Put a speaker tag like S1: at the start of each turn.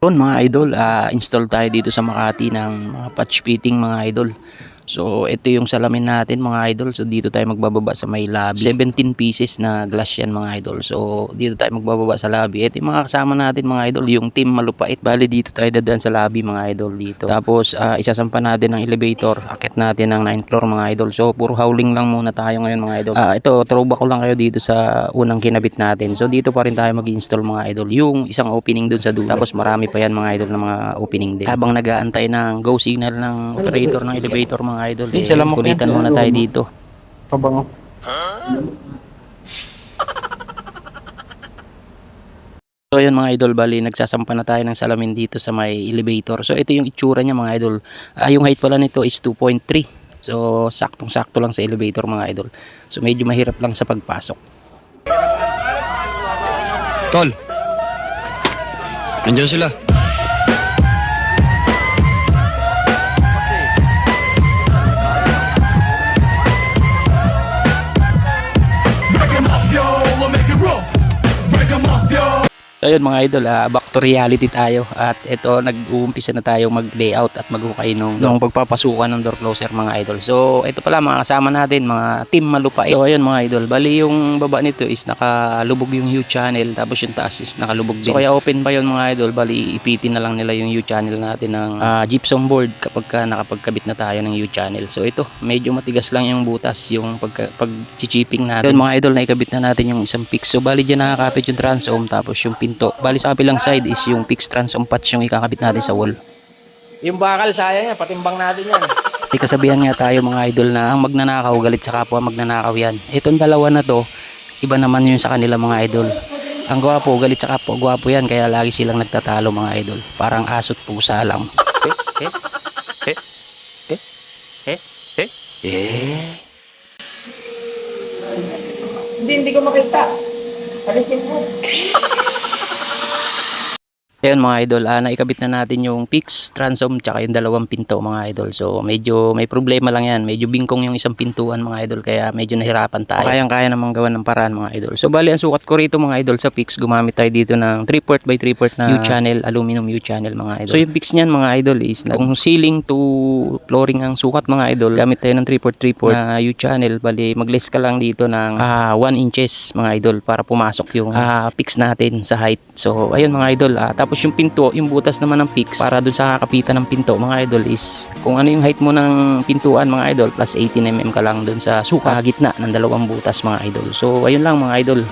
S1: Yun mga idol, install tayo dito sa Makati ng mga patch fitting mga idol. So ito yung salamin natin mga idol. So dito tayo magbababa sa may lobby. 17 pieces na glass yan mga idol. So dito tayo magbababa sa lobby. Ito yung mga kasama natin mga idol, yung team malupait. Bali dito tayo dadaan sa lobby mga idol dito. Tapos isasampa natin ng elevator. Akit natin ng 9th floor mga idol. So puro howling lang muna tayo ngayon mga idol. Ito throwback ko lang kayo dito sa unang kinabit natin. So dito pa rin tayo mag-install mga idol. Yung isang opening dun sa dulo. Tapos marami pa yan mga idol na mga opening din. Habang nag-aantay ng go signal ng operator ng elevator mga idol, kulitan muna tayo dito.
S2: Pabango.
S1: So yun mga idol, bali nagsasampa na tayo ng salamin dito sa may elevator. So ito yung itsura niya mga idol. Yung height pala nito is 2.3. So saktong sakto lang sa elevator mga idol. So medyo mahirap lang sa pagpasok.
S3: Tol, nandiyan sila.
S1: So yun mga idol, back to reality tayo. At ito, nag-uumpisa na tayo mag-layout at maghukay nung pagpapasukan ng door closer mga idol. So ito pala mga kasama natin, mga team malupait. So ayun mga idol, bali yung baba nito is nakalubog yung U-channel, tapos yung taas is nakalubog din. So kaya open pa yun mga idol, bali ipitin na lang nila yung U-channel natin ng gypsum board kapag nakapagkabit na tayo ng U-channel. So ito, medyo matigas lang yung butas, yung pag-chipping natin. Yun mga idol, naikabit na natin yung isang fix. So bali dyan nakakapit yung transom, tapos yung pinto. Bali sa kabilang side is yung fixed transom patch yung ikakabit natin sa wall.
S2: Yung bakal, sayang yan. Patimbang natin yan.
S1: May kasabihan nga tayo mga idol na ang magnanakaw galit sa kapwa magnanakaw yan. Itong dalawa na to, iba naman yun sa kanila mga idol. Ang gwapo galit sa kapwa gwapo yan, kaya lagi silang nagtatalo mga idol. Parang aso't pusa lang.
S2: Hindi ko makita. Alisin mo.
S1: Ayun mga idol, naikabit na natin yung fixed transom tsaka yung dalawang pinto mga idol. So medyo may problema lang yan, medyo bingkong yung isang pintuan mga idol, kaya medyo nahirapan tayo. Kayang-kaya namang gawan ng paraan mga idol. So bali ang sukat ko rito mga idol sa fix, gumamit tayo dito ng 3/4 by 3/4 na U-channel, aluminum U-channel mga idol. So yung fix niyan mga idol is kung ceiling to flooring ang sukat mga idol, gamit tayo ng 3/4 na U-channel. Bali mag-less ka lang dito ng 1 inches mga idol para pumasok yung fix natin sa height. So ayun mga idol, tapos yung pinto, yung butas naman ng fix para dun sa kakapitan ng pinto mga idol is kung ano yung height mo ng pintuan mga idol, plus 18 mm ka lang dun sa suka gitna ng dalawang butas mga idol. So ayun lang mga idol.